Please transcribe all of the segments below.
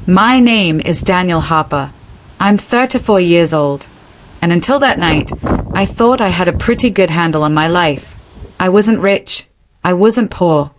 My name is Daniel Harper. I'm 34 years old. And until that night, I thought I had a pretty good handle on my life. I wasn't rich. I wasn't poor.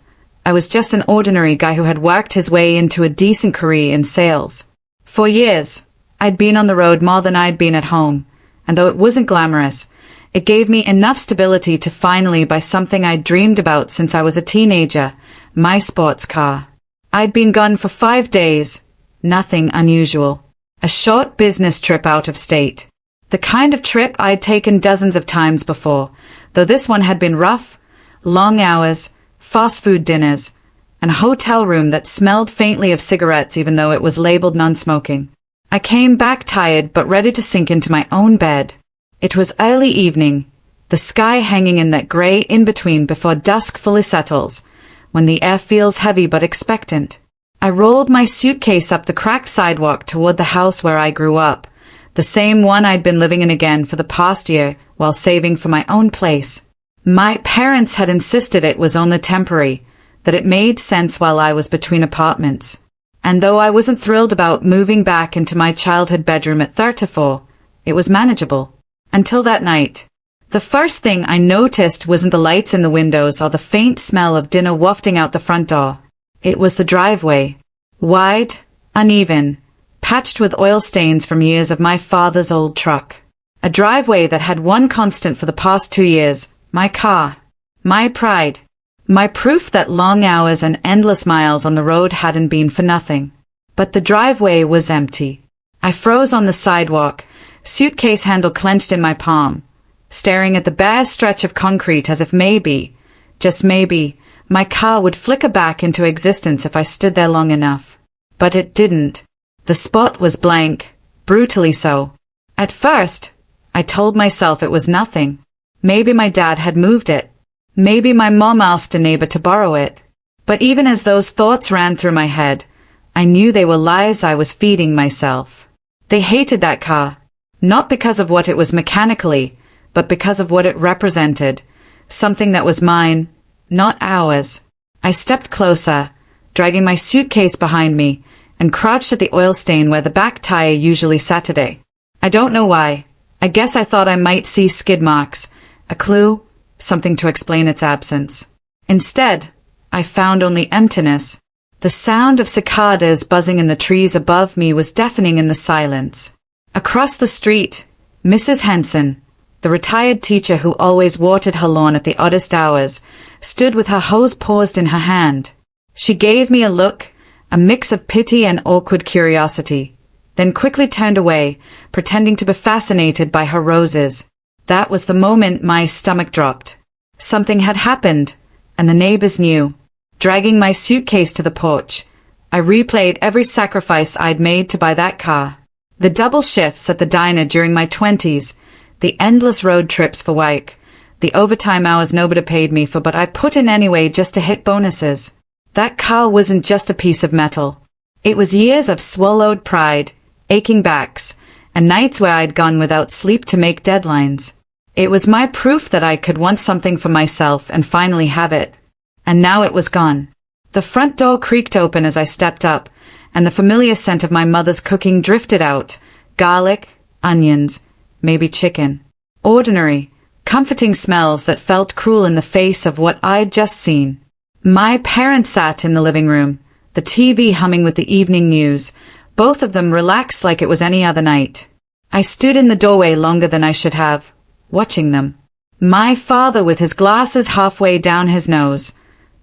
I was just an ordinary guy who had worked his way into a decent career in sales. For years, I'd been on the road more than I'd been at home, and though it wasn't glamorous, it gave me enough stability to finally buy something I'd dreamed about since I was a teenager, my sports car. I'd been gone for 5 days. Nothing unusual. A short business trip out of state. The kind of trip I'd taken dozens of times before, though this one had been rough, long hours, fast food dinners, and a hotel room that smelled faintly of cigarettes even though it was labeled non-smoking. I came back tired but ready to sink into my own bed. It was early evening, the sky hanging in that grey in-between before dusk fully settles, when the air feels heavy but expectant. I rolled my suitcase up the cracked sidewalk toward the house where I grew up, the same one I'd been living in again for the past year while saving for my own place. My parents had insisted it was only temporary, that it made sense while I was between apartments. And though I wasn't thrilled about moving back into my childhood bedroom at 34, it was manageable. Until that night. The first thing I noticed wasn't the lights in the windows or the faint smell of dinner wafting out the front door. It was the driveway. Wide, uneven, patched with oil stains from years of my father's old truck. A driveway that had one constant for the past 2 years, my car. My pride. My proof that long hours and endless miles on the road hadn't been for nothing. But the driveway was empty. I froze on the sidewalk, suitcase handle clenched in my palm, staring at the bare stretch of concrete as if maybe, just maybe, my car would flicker back into existence if I stood there long enough. But it didn't. The spot was blank, brutally so. At first, I told myself it was nothing. Maybe my dad had moved it. Maybe my mom asked a neighbor to borrow it. But even as those thoughts ran through my head, I knew they were lies I was feeding myself. They hated that car, not because of what it was mechanically, but because of what it represented, something that was mine, not ours. I stepped closer, dragging my suitcase behind me, and crouched at the oil stain where the back tire usually sat today. I don't know why. I guess I thought I might see skid marks, a clue, something to explain its absence. Instead, I found only emptiness. The sound of cicadas buzzing in the trees above me was deafening in the silence. Across the street, Mrs. Henson, the retired teacher who always watered her lawn at the oddest hours, stood with her hose paused in her hand. She gave me a look, a mix of pity and awkward curiosity, then quickly turned away, pretending to be fascinated by her roses. That was the moment my stomach dropped. Something had happened, and the neighbors knew. Dragging my suitcase to the porch, I replayed every sacrifice I'd made to buy that car. The double shifts at the diner during my 20s, the endless road trips for work, the overtime hours nobody paid me for but I put in anyway just to hit bonuses. That car wasn't just a piece of metal. It was years of swallowed pride, aching backs, and nights where I'd gone without sleep to make deadlines. It was my proof that I could want something for myself and finally have it. And now it was gone. The front door creaked open as I stepped up, and the familiar scent of my mother's cooking drifted out. Garlic, onions, maybe chicken. Ordinary, comforting smells that felt cruel in the face of what I'd just seen. My parents sat in the living room, the TV humming with the evening news, both of them relaxed like it was any other night. I stood in the doorway longer than I should have, watching them. My father with his glasses halfway down his nose,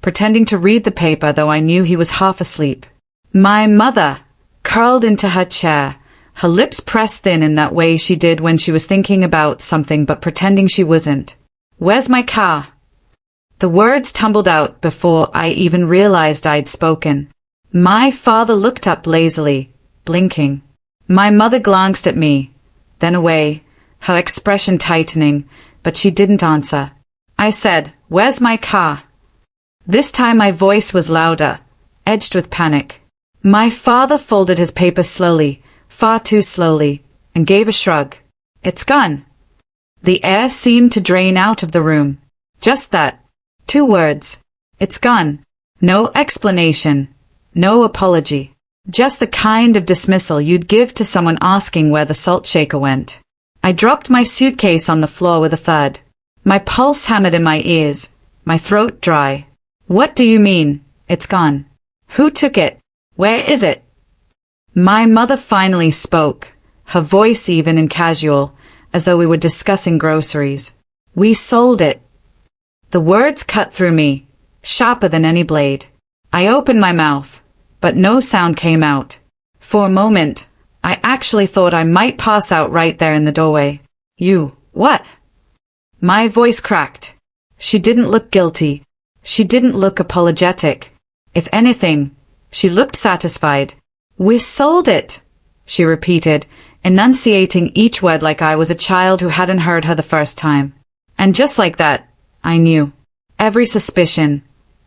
pretending to read the paper though I knew he was half asleep. My mother, curled into her chair, her lips pressed thin in that way she did when she was thinking about something but pretending she wasn't. "Where's my car?" The words tumbled out before I even realized I'd spoken. My father looked up lazily, blinking. My mother glanced at me, then away, her expression tightening, but she didn't answer. I said, "Where's my car?" This time my voice was louder, edged with panic. My father folded his paper slowly, far too slowly, and gave a shrug. "It's gone." The air seemed to drain out of the room. Just that. 2 words. It's gone. No explanation. No apology. Just the kind of dismissal you'd give to someone asking where the salt shaker went. I dropped my suitcase on the floor with a thud. My pulse hammered in my ears, my throat dry. What do you mean, it's gone? Who took it? Where is it? My mother finally spoke, her voice even and casual, as though we were discussing groceries. We sold it. The words cut through me, sharper than any blade. I opened my mouth, but no sound came out. For a moment, I actually thought I might pass out right there in the doorway. You, what? My voice cracked. She didn't look guilty. She didn't look apologetic. If anything, she looked satisfied. We sold it, she repeated, enunciating each word like I was a child who hadn't heard her the first time. And just like that, I knew. Every suspicion,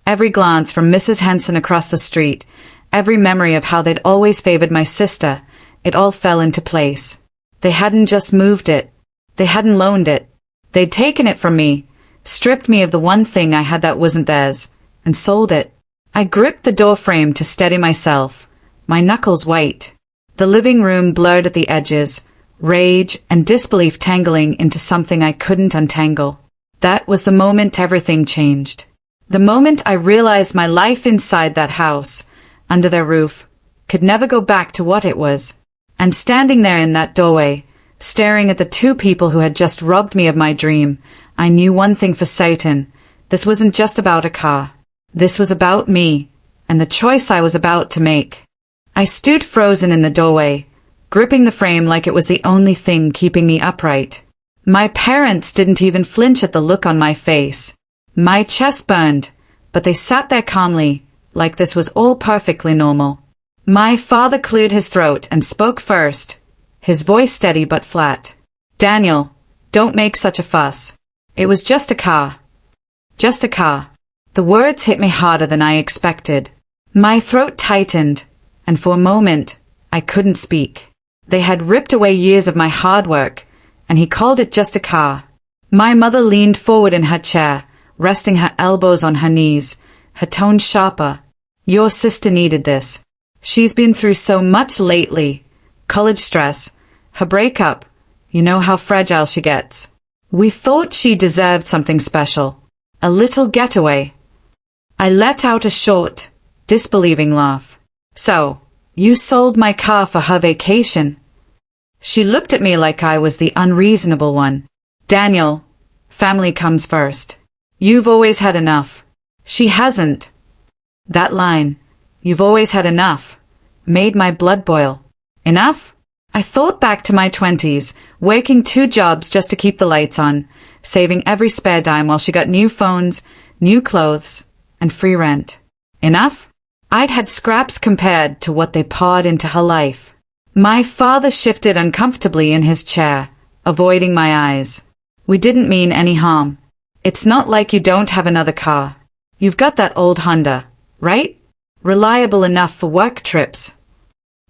every glance from Mrs. Henson across the street, every memory of how they'd always favored my sister, it all fell into place. They hadn't just moved it. They hadn't loaned it. They'd taken it from me, stripped me of the one thing I had that wasn't theirs, and sold it. I gripped the door frame to steady myself, my knuckles white. The living room blurred at the edges, rage and disbelief tangling into something I couldn't untangle. That was the moment everything changed. The moment I realized my life inside that house, under their roof, could never go back to what it was. And standing there in that doorway, staring at the two people who had just robbed me of my dream, I knew one thing for certain. This wasn't just about a car. This was about me, and the choice I was about to make. I stood frozen in the doorway, gripping the frame like it was the only thing keeping me upright. My parents didn't even flinch at the look on my face. My chest burned, but they sat there calmly, like this was all perfectly normal. My father cleared his throat and spoke first, his voice steady but flat. Daniel, don't make such a fuss. It was just a car. Just a car. The words hit me harder than I expected. My throat tightened, and for a moment, I couldn't speak. They had ripped away years of my hard work, and he called it just a car. My mother leaned forward in her chair, resting her elbows on her knees, her tone sharper. Your sister needed this. She's been through so much lately. College stress, her breakup. You know how fragile she gets. We thought she deserved something special. A little getaway. I let out a short, disbelieving laugh. So, you sold my car for her vacation? She looked at me like I was the unreasonable one. Daniel, family comes first. You've always had enough. She hasn't. That line, you've always had enough, made my blood boil. Enough? I thought back to my 20s, working 2 jobs just to keep the lights on, saving every spare dime while she got new phones, new clothes, and free rent. Enough? I'd had scraps compared to what they poured into her life. My father shifted uncomfortably in his chair, avoiding my eyes. We didn't mean any harm. It's not like you don't have another car. You've got that old Honda, right? Reliable enough for work trips.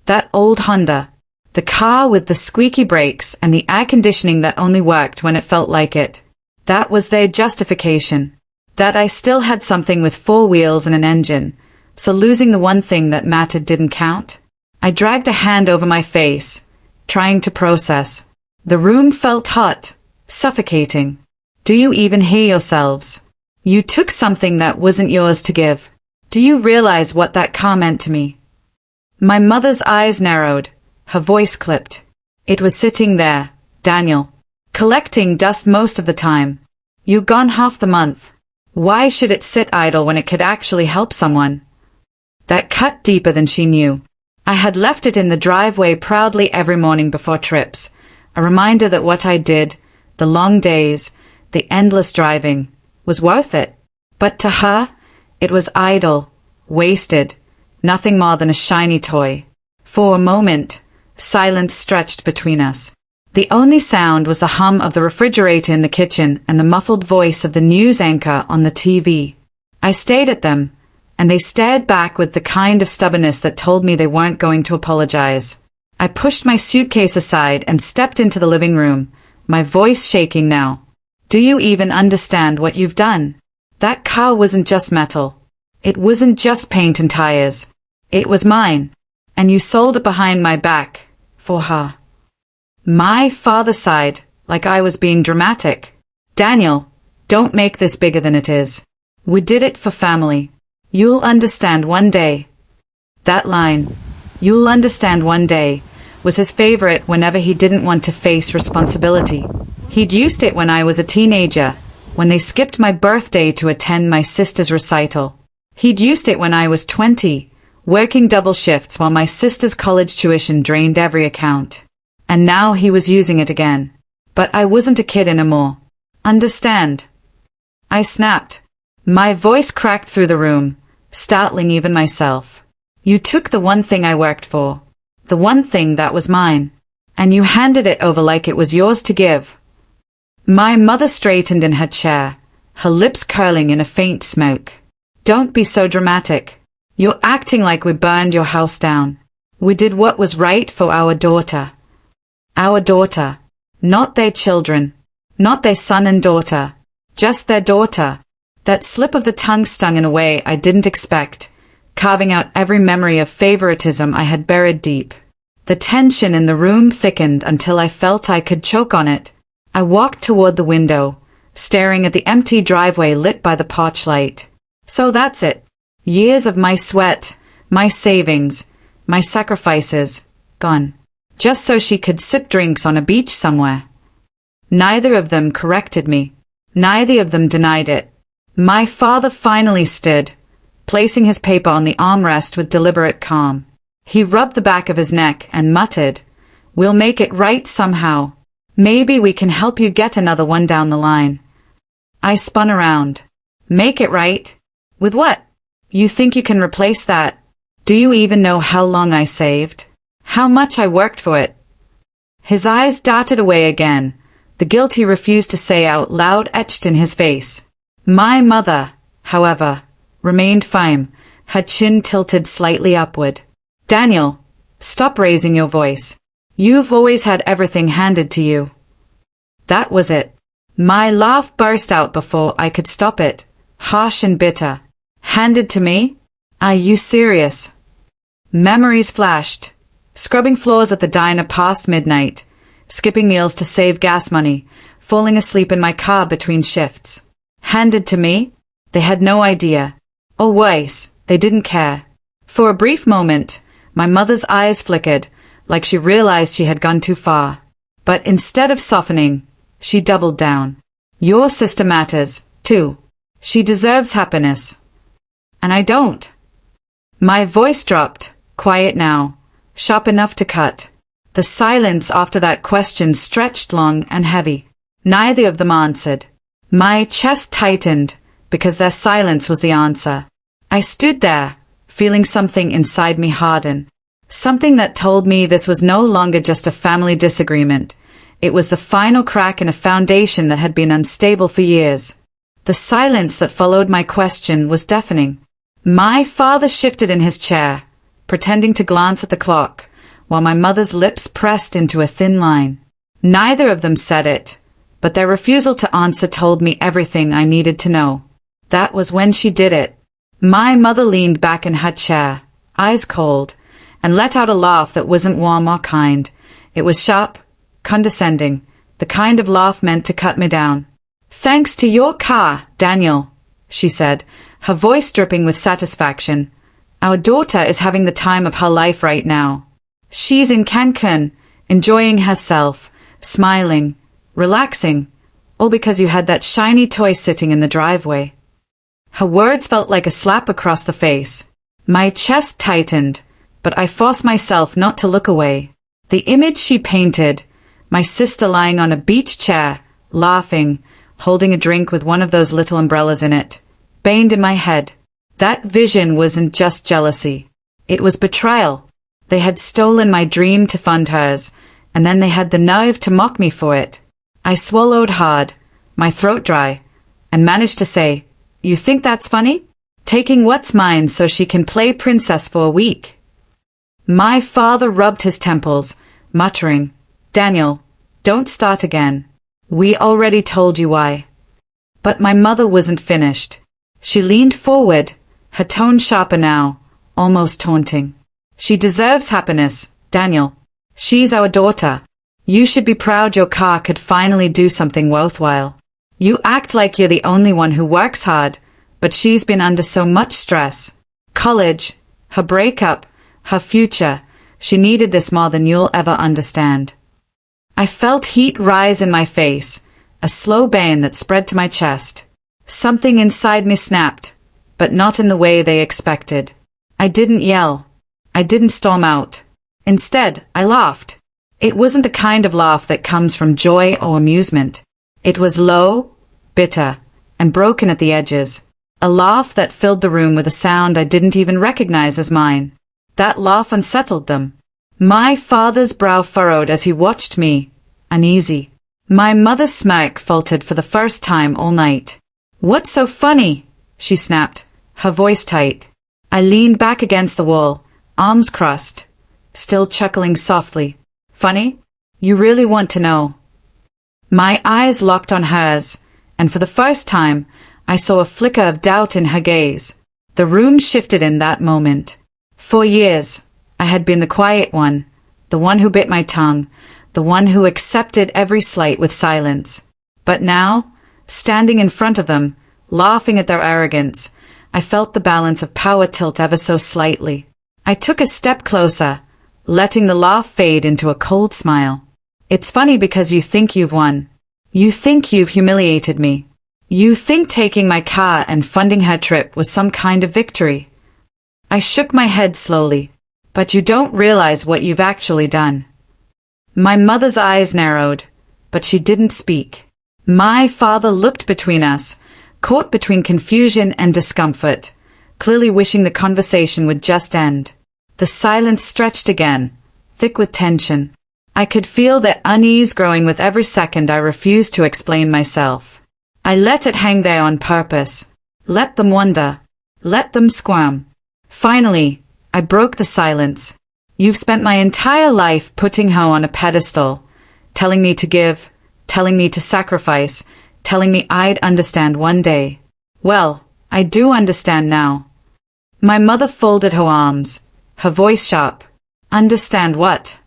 That old Honda. The car with the squeaky brakes and the air conditioning that only worked when it felt like it. That was their justification. That I still had something with 4 wheels and an engine, so losing the one thing that mattered didn't count. I dragged a hand over my face, trying to process. The room felt hot, suffocating. Do you even hear yourselves? You took something that wasn't yours to give. Do you realize what that car meant to me? My mother's eyes narrowed, her voice clipped. It was sitting there, Daniel, collecting dust most of the time. You gone half the month. Why should it sit idle when it could actually help someone? That cut deeper than she knew. I had left it in the driveway proudly every morning before trips, a reminder that what I did, the long days, the endless driving, was worth it. But to her, it was idle, wasted, nothing more than a shiny toy. For a moment, silence stretched between us. The only sound was the hum of the refrigerator in the kitchen and the muffled voice of the news anchor on the TV. I stared at them, and they stared back with the kind of stubbornness that told me they weren't going to apologize. I pushed my suitcase aside and stepped into the living room, my voice shaking now. Do you even understand what you've done? That car wasn't just metal. It wasn't just paint and tires. It was mine. and you sold it behind my back, for her." My father sighed, like I was being dramatic. "Daniel, don't make this bigger than it is. We did it for family. You'll understand one day." That line, "you'll understand one day," was his favorite whenever he didn't want to face responsibility. He'd used it when I was a teenager, when they skipped my birthday to attend my sister's recital. He'd used it when I was 20, working double shifts while my sister's college tuition drained every account. And now he was using it again. But I wasn't a kid anymore. "Understand?" I snapped. My voice cracked through the room, startling even myself. "You took the one thing I worked for, the one thing that was mine, and you handed it over like it was yours to give." My mother straightened in her chair, her lips curling in a faint smoke. "Don't be so dramatic. You're acting like we burned your house down. We did what was right for our daughter. Our daughter. Not their children. Not their son and daughter. Just their daughter." That slip of the tongue stung in a way I didn't expect, carving out every memory of favoritism I had buried deep. The tension in the room thickened until I felt I could choke on it. I walked toward the window, staring at the empty driveway lit by the porch light. So that's it. Years of my sweat, my savings, my sacrifices, gone. Just so she could sip drinks on a beach somewhere. Neither of them corrected me. Neither of them denied it. My father finally stood, placing his paper on the armrest with deliberate calm. He rubbed the back of his neck and muttered, "We'll make it right somehow. Maybe we can help you get another one down the line." I spun around. "Make it right? With what? You think you can replace that? Do you even know how long I saved? How much I worked for it?" His eyes darted away again, the guilt he refused to say out loud etched in his face. My mother, however, remained firm, her chin tilted slightly upward. "Daniel, stop raising your voice. You've always had everything handed to you." That was it. My laugh burst out before I could stop it, harsh and bitter. "Handed to me? Are you serious?" Memories flashed. Scrubbing floors at the diner past midnight, skipping meals to save gas money, falling asleep in my car between shifts. Handed to me? They had no idea. Or worse, they didn't care. For a brief moment, my mother's eyes flickered, like she realized she had gone too far. But instead of softening, she doubled down. "Your sister matters, too. She deserves happiness. And I don't." My voice dropped, quiet now, sharp enough to cut. The silence after that question stretched long and heavy. Neither of them answered. My chest tightened, because their silence was the answer. I stood there, feeling something inside me harden. Something that told me this was no longer just a family disagreement. It was the final crack in a foundation that had been unstable for years. The silence that followed my question was deafening. My father shifted in his chair, pretending to glance at the clock, while my mother's lips pressed into a thin line. Neither of them said it, but their refusal to answer told me everything I needed to know. That was when she did it. My mother leaned back in her chair, eyes cold, and let out a laugh that wasn't warm or kind. It was sharp, condescending, the kind of laugh meant to cut me down. "Thanks to your car, Daniel," she said, her voice dripping with satisfaction. "Our daughter is having the time of her life right now. She's in Cancun, enjoying herself, smiling, relaxing, all because you had that shiny toy sitting in the driveway." Her words felt like a slap across the face. My chest tightened, but I forced myself not to look away. The image she painted, my sister lying on a beach chair, laughing, holding a drink with one of those little umbrellas in it, banged in my head. That vision wasn't just jealousy. It was betrayal. They had stolen my dream to fund hers, and then they had the nerve to mock me for it. I swallowed hard, my throat dry, and managed to say, "You think that's funny? Taking what's mine so she can play princess for a week." My father rubbed his temples, muttering, "Daniel, don't start again. We already told you why." But my mother wasn't finished. She leaned forward, her tone sharper now, almost taunting. She deserves happiness, Daniel. She's our daughter. You should be proud your car could finally do something worthwhile. You act like you're the only one who works hard, but she's been under so much stress. College, her breakup, her future. She needed this more than you'll ever understand. I felt heat rise in my face, a slow pain that spread to my chest. Something inside me snapped, but not in the way they expected. I didn't yell. I didn't storm out. Instead, I laughed. It wasn't the kind of laugh that comes from joy or amusement. It was low, bitter, and broken at the edges. A laugh that filled the room with a sound I didn't even recognize as mine. That laugh unsettled them. My father's brow furrowed as he watched me, uneasy. My mother's smirk faltered for the first time all night. "What's so funny?" she snapped, her voice tight. I leaned back against the wall, arms crossed, still chuckling softly. "Funny? You really want to know?" My eyes locked on hers, and for the first time, I saw a flicker of doubt in her gaze. The room shifted in that moment. For years, I had been the quiet one, the one who bit my tongue, the one who accepted every slight with silence. But now, standing in front of them, laughing at their arrogance, I felt the balance of power tilt ever so slightly. I took a step closer, letting the laugh fade into a cold smile. "It's funny because you think you've won. You think you've humiliated me. You think taking my car and funding her trip was some kind of victory." I shook my head slowly. "But you don't realize what you've actually done." My mother's eyes narrowed, but she didn't speak. My father looked between us, caught between confusion and discomfort, clearly wishing the conversation would just end. The silence stretched again, thick with tension. I could feel the unease growing with every second I refused to explain myself. I let it hang there on purpose. Let them wonder. Let them squirm. Finally, I broke the silence. "You've spent my entire life putting her on a pedestal, telling me to give, telling me to sacrifice, telling me I'd understand one day. Well, I do understand now." My mother folded her arms, her voice sharp. "Understand what?"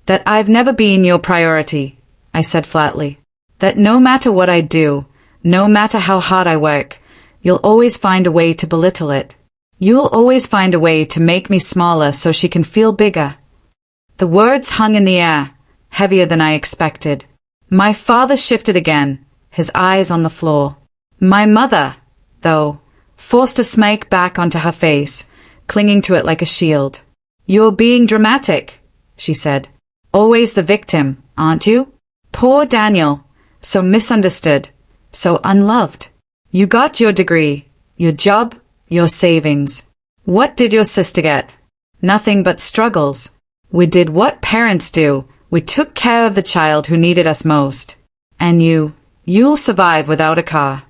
"That I've never been your priority," I said flatly. "That no matter what I do, no matter how hard I work, you'll always find a way to belittle it. You'll always find a way to make me smaller so she can feel bigger." The words hung in the air, heavier than I expected. My father shifted again, his eyes on the floor. My mother, though, forced a smile back onto her face, clinging to it like a shield. "You're being dramatic," she said. "Always the victim, aren't you? Poor Daniel, so misunderstood, so unloved. You got your degree, your job, your savings. What did your sister get? Nothing but struggles. We did what parents do. We took care of the child who needed us most. And you'll survive without a car."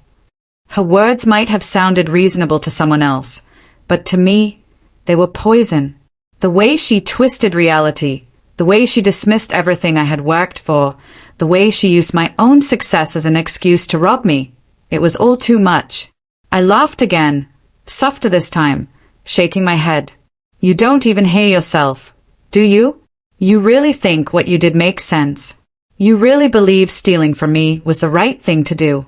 Her words might have sounded reasonable to someone else, but to me, they were poison. The way she twisted reality, the way she dismissed everything I had worked for, the way she used my own success as an excuse to rob me, it was all too much. I laughed again, softer this time, shaking my head. "You don't even hear yourself, do you? You really think what you did makes sense? You really believe stealing from me was the right thing to do?"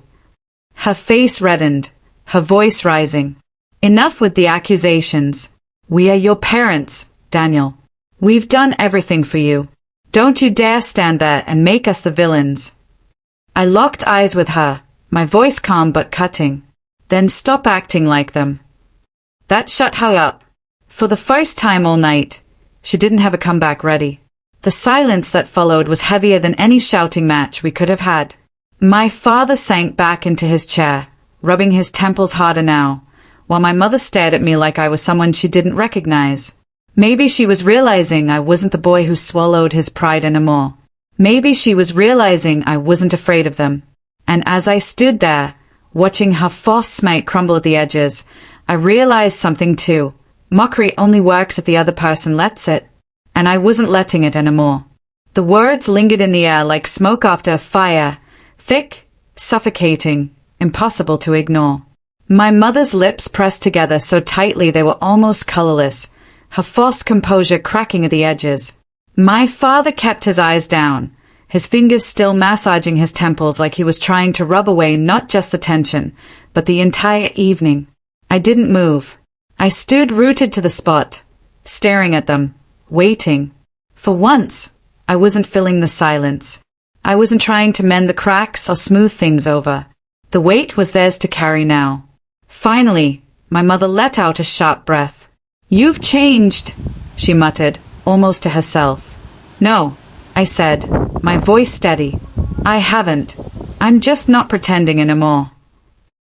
Her face reddened, her voice rising. "Enough with the accusations. We are your parents, Daniel. We've done everything for you. Don't you dare stand there and make us the villains." I locked eyes with her, my voice calm but cutting. "Then stop acting like them." That shut her up. For the first time all night, she didn't have a comeback ready. The silence that followed was heavier than any shouting match we could have had. My father sank back into his chair, rubbing his temples harder now, while my mother stared at me like I was someone she didn't recognize. Maybe she was realizing I wasn't the boy who swallowed his pride anymore. Maybe she was realizing I wasn't afraid of them. And as I stood there, watching her forced smite crumble at the edges, I realized something too. Mockery only works if the other person lets it. And I wasn't letting it anymore. The words lingered in the air like smoke after a fire, thick, suffocating, impossible to ignore. My mother's lips pressed together so tightly they were almost colorless, her forced composure cracking at the edges. My father kept his eyes down, his fingers still massaging his temples like he was trying to rub away not just the tension, but the entire evening. I didn't move. I stood rooted to the spot, staring at them, waiting. For once, I wasn't filling the silence. I wasn't trying to mend the cracks or smooth things over. The weight was theirs to carry now. Finally, my mother let out a sharp breath. "You've changed," she muttered, almost to herself. "No," I said, my voice steady. "I haven't. I'm just not pretending anymore."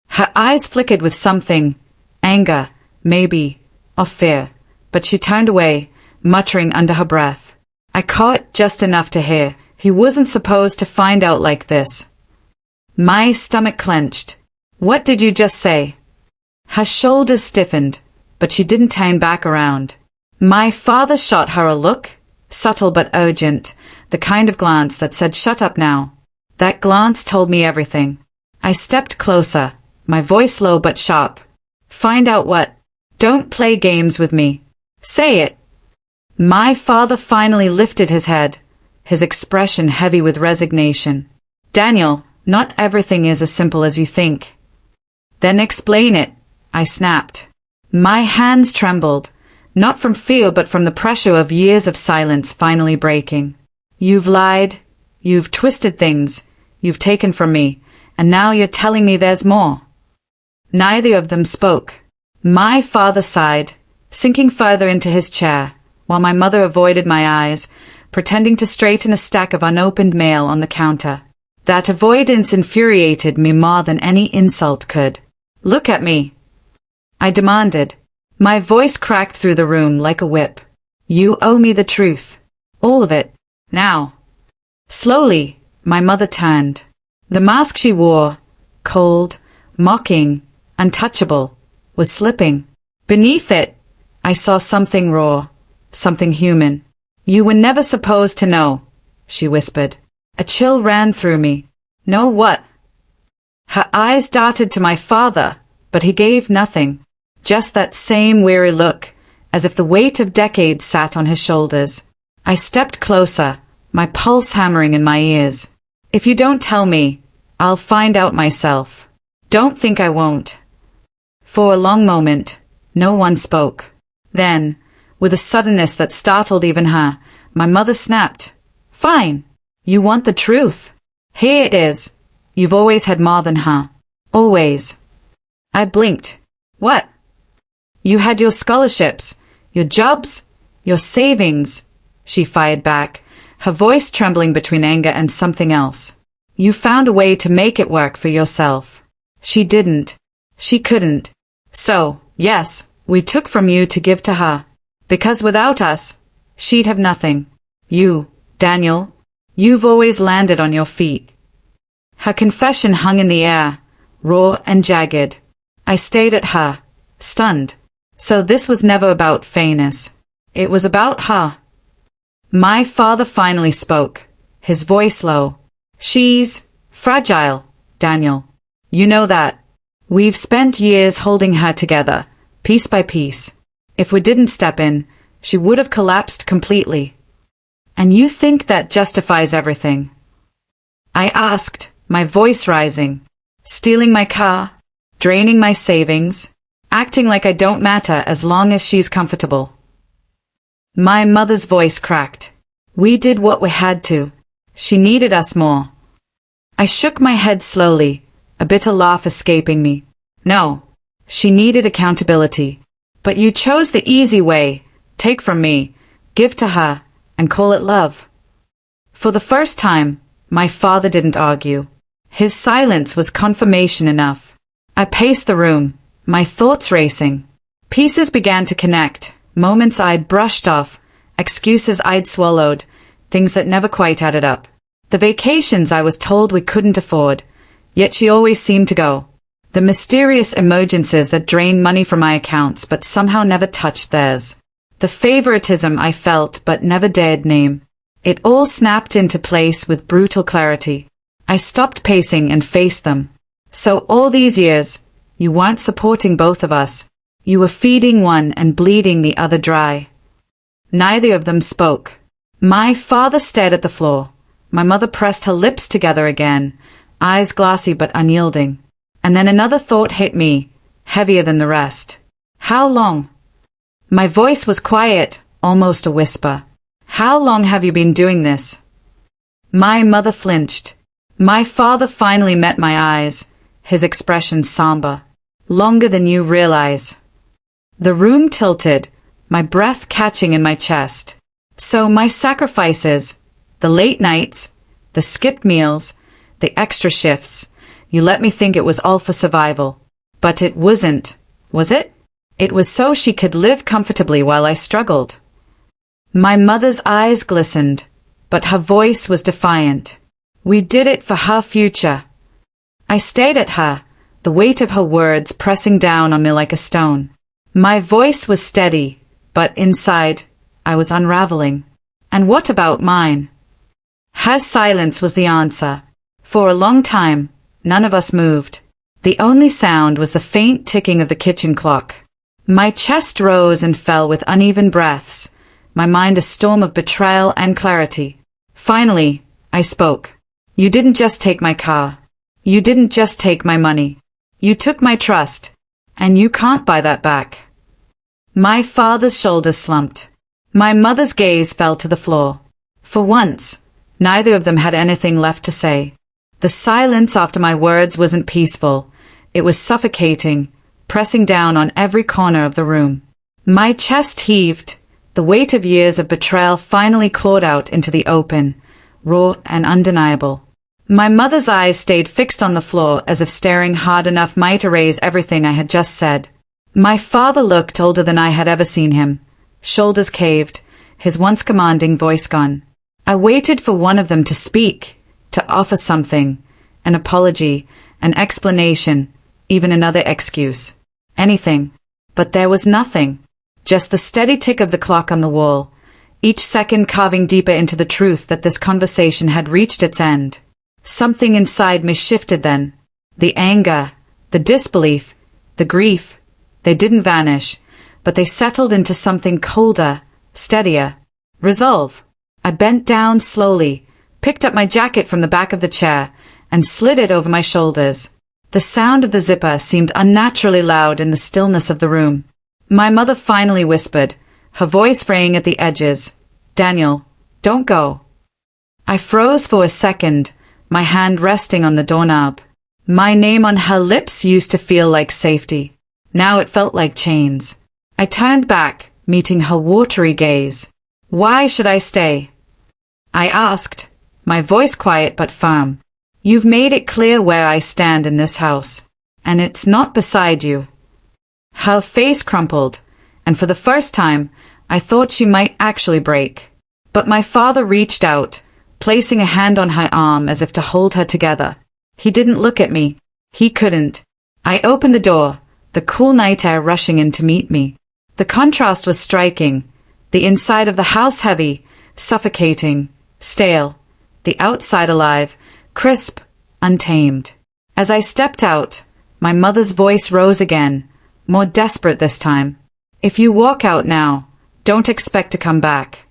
Her eyes flickered with something, anger, maybe, or fear, but she turned away, muttering under her breath. I caught just enough to hear, "He wasn't supposed to find out like this." My stomach clenched. "What did you just say?" Her shoulders stiffened, but she didn't turn back around. My father shot her a look, subtle but urgent, the kind of glance that said, "Shut up now." That glance told me everything. I stepped closer, my voice low but sharp. "Find out what? Don't play games with me. Say it." My father finally lifted his head, his expression heavy with resignation. "Daniel, not everything is as simple as you think." "Then explain it," I snapped. My hands trembled, not from fear but from the pressure of years of silence finally breaking. "You've lied, you've twisted things, you've taken from me, and now you're telling me there's more." Neither of them spoke. My father sighed, sinking further into his chair, while my mother avoided my eyes, pretending to straighten a stack of unopened mail on the counter. That avoidance infuriated me more than any insult could. "Look at me," I demanded. My voice cracked through the room like a whip. "You owe me the truth. All of it. Now." Slowly, my mother turned. The mask she wore, cold, mocking, untouchable, was slipping. Beneath it, I saw something raw, something human. "You were never supposed to know," she whispered. A chill ran through me. "Know what?" Her eyes darted to my father, but he gave nothing. Just that same weary look, as if the weight of decades sat on his shoulders. I stepped closer, my pulse hammering in my ears. "If you don't tell me, I'll find out myself. Don't think I won't." For a long moment, no one spoke. Then, with a suddenness that startled even her, my mother snapped. "Fine. You want the truth. Here it is. You've always had more than her. Always." I blinked. "What?" "You had your scholarships, your jobs, your savings," she fired back, her voice trembling between anger and something else. "You found a way to make it work for yourself. She didn't. She couldn't. So, yes, we took from you to give to her. Because without us, she'd have nothing. You, Daniel, you've always landed on your feet." Her confession hung in the air, raw and jagged. I stared at her, stunned. So this was never about fairness. It was about her. My father finally spoke, his voice low. "She's fragile, Daniel. You know that. We've spent years holding her together, piece by piece. If we didn't step in, she would have collapsed completely. And you think that justifies everything?" I asked, my voice rising. "Stealing my car, draining my savings, acting like I don't matter as long as she's comfortable." My mother's voice cracked. "We did what we had to. She needed us more." I shook my head slowly, a bitter laugh escaping me. "No, she needed accountability. But you chose the easy way, take from me, give to her, and call it love." For the first time, my father didn't argue. His silence was confirmation enough. I paced the room, my thoughts racing. Pieces began to connect, moments I'd brushed off, excuses I'd swallowed, things that never quite added up. The vacations I was told we couldn't afford, yet she always seemed to go. The mysterious emergencies that drained money from my accounts but somehow never touched theirs. The favoritism I felt but never dared name. It all snapped into place with brutal clarity. I stopped pacing and faced them. "So all these years, you weren't supporting both of us. You were feeding one and bleeding the other dry. Neither of them spoke. My father stared at the floor. My mother pressed her lips together again, eyes glassy but unyielding. And then another thought hit me, heavier than the rest. How long? My voice was quiet, almost a whisper. How long have you been doing this? My mother flinched. My father finally met my eyes, his expression somber. Longer than you realize. The room tilted, my breath catching in my chest. So my sacrifices, the late nights, the skipped meals, the extra shifts, you let me think it was all for survival. But it wasn't, was it? It was so she could live comfortably while I struggled. My mother's eyes glistened, but her voice was defiant. We did it for her future. I stared at her, the weight of her words pressing down on me like a stone. My voice was steady, but inside, I was unraveling. And what about mine? Her silence was the answer. For a long time, none of us moved. The only sound was the faint ticking of the kitchen clock. My chest rose and fell with uneven breaths, my mind a storm of betrayal and clarity. Finally, I spoke. You didn't just take my car. You didn't just take my money. You took my trust, and you can't buy that back. My father's shoulders slumped. My mother's gaze fell to the floor. For once, neither of them had anything left to say. The silence after my words wasn't peaceful. It was suffocating, pressing down on every corner of the room. My chest heaved. The weight of years of betrayal finally clawed out into the open, raw and undeniable. My mother's eyes stayed fixed on the floor as if staring hard enough might erase everything I had just said. My father looked older than I had ever seen him, shoulders caved, his once commanding voice gone. I waited for one of them to speak, to offer something, an apology, an explanation, even another excuse. Anything. But there was nothing. Just the steady tick of the clock on the wall, each second carving deeper into the truth that this conversation had reached its end. Something inside me shifted then. The anger, the disbelief, the grief, they didn't vanish, but they settled into something colder, steadier. Resolve. I bent down slowly, picked up my jacket from the back of the chair, and slid it over my shoulders. The sound of the zipper seemed unnaturally loud in the stillness of the room. My mother finally whispered, her voice fraying at the edges. Daniel, don't go. I froze for a second, my hand resting on the doorknob. My name on her lips used to feel like safety. Now it felt like chains. I turned back, meeting her watery gaze. Why should I stay? I asked, my voice quiet but firm. You've made it clear where I stand in this house, and it's not beside you. Her face crumpled, and for the first time, I thought she might actually break. But my father reached out, placing a hand on her arm as if to hold her together. He didn't look at me. He couldn't. I opened the door, the cool night air rushing in to meet me. The contrast was striking, the inside of the house heavy, suffocating, stale, the outside alive, crisp, untamed. As I stepped out, my mother's voice rose again, more desperate this time. If you walk out now, don't expect to come back.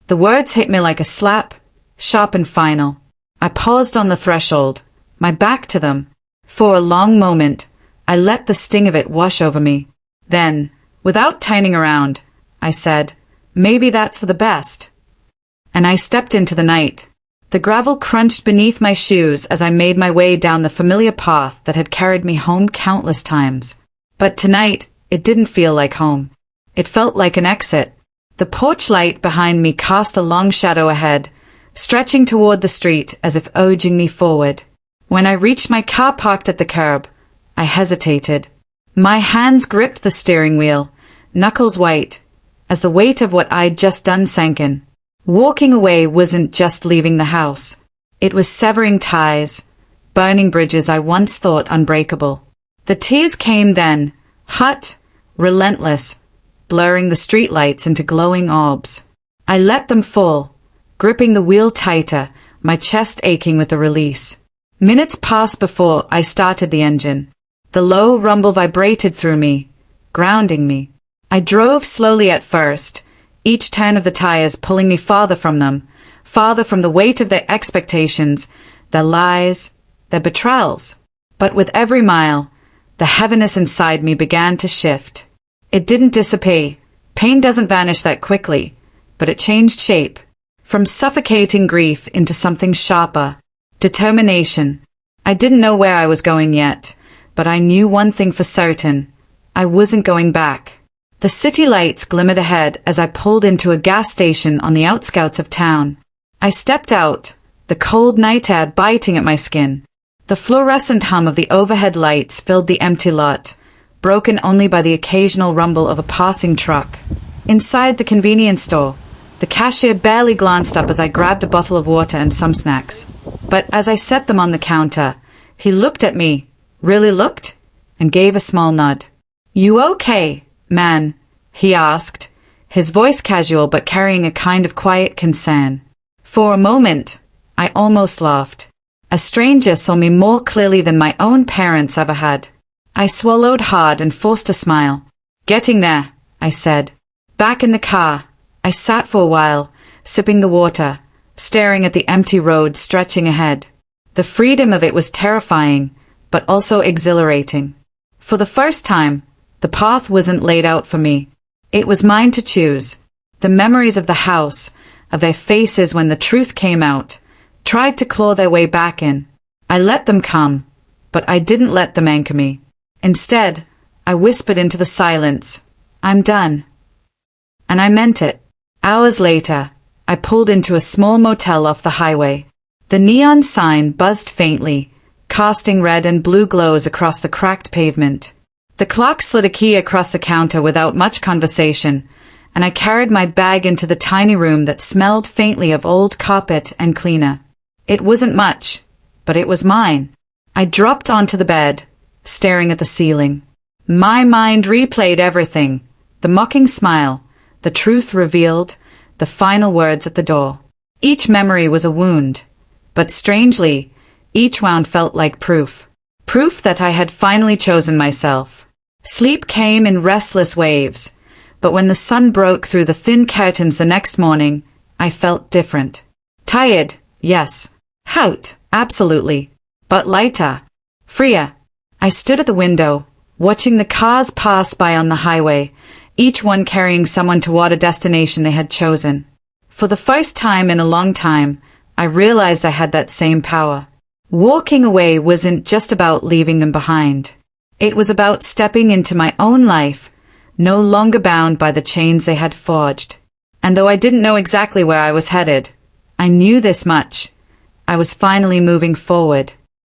The words hit me like a slap, sharp and final. I paused on the threshold, my back to them. For a long moment, I let the sting of it wash over me. Then, without turning around, I said, maybe that's for the best. And I stepped into the night. The gravel crunched beneath my shoes as I made my way down the familiar path that had carried me home countless times. But tonight, it didn't feel like home. It felt like an exit. The porch light behind me cast a long shadow ahead, stretching toward the street as if urging me forward. When I reached my car parked at the curb, I hesitated. My hands gripped the steering wheel, knuckles white, as the weight of what I'd just done sank in. Walking away wasn't just leaving the house. It was severing ties, burning bridges I once thought unbreakable. The tears came then, hot, relentless, blurring the streetlights into glowing orbs. I let them fall, gripping the wheel tighter, my chest aching with the release. Minutes passed before I started the engine. The low rumble vibrated through me, grounding me. I drove slowly at first, each turn of the tires pulling me farther from them, farther from the weight of their expectations, their lies, their betrayals. But with every mile, the heaviness inside me began to shift. It didn't dissipate. Pain doesn't vanish that quickly, but it changed shape. From suffocating grief into something sharper. Determination. I didn't know where I was going yet, but I knew one thing for certain. I wasn't going back. The city lights glimmered ahead as I pulled into a gas station on the outskirts of town. I stepped out, the cold night air biting at my skin. The fluorescent hum of the overhead lights filled the empty lot, broken only by the occasional rumble of a passing truck. Inside the convenience store, the cashier barely glanced up as I grabbed a bottle of water and some snacks. But as I set them on the counter, he looked at me, really looked, and gave a small nod. "You okay, man?" he asked, his voice casual but carrying a kind of quiet concern. For a moment, I almost laughed. A stranger saw me more clearly than my own parents ever had. I swallowed hard and forced a smile. "Getting there," I said. Back in the car, I sat for a while, sipping the water, staring at the empty road stretching ahead. The freedom of it was terrifying, but also exhilarating. For the first time, the path wasn't laid out for me. It was mine to choose. The memories of the house, of their faces when the truth came out, tried to claw their way back in. I let them come, but I didn't let them anchor me. Instead, I whispered into the silence, "I'm done." And I meant it. Hours later, I pulled into a small motel off the highway. The neon sign buzzed faintly, casting red and blue glows across the cracked pavement. The clerk slid a key across the counter without much conversation, and I carried my bag into the tiny room that smelled faintly of old carpet and cleaner. It wasn't much, but it was mine. I dropped onto the bed, staring at the ceiling. My mind replayed everything, the mocking smile, the truth revealed, the final words at the door. Each memory was a wound, but strangely, each wound felt like proof. Proof that I had finally chosen myself. Sleep came in restless waves, but when the sun broke through the thin curtains the next morning, I felt different. Tired, yes. Hurt, absolutely. But lighter. Freer. I stood at the window, watching the cars pass by on the highway, each one carrying someone toward a destination they had chosen. For the first time in a long time, I realized I had that same power. Walking away wasn't just about leaving them behind. It was about stepping into my own life, no longer bound by the chains they had forged. And though I didn't know exactly where I was headed, I knew this much. I was finally moving forward.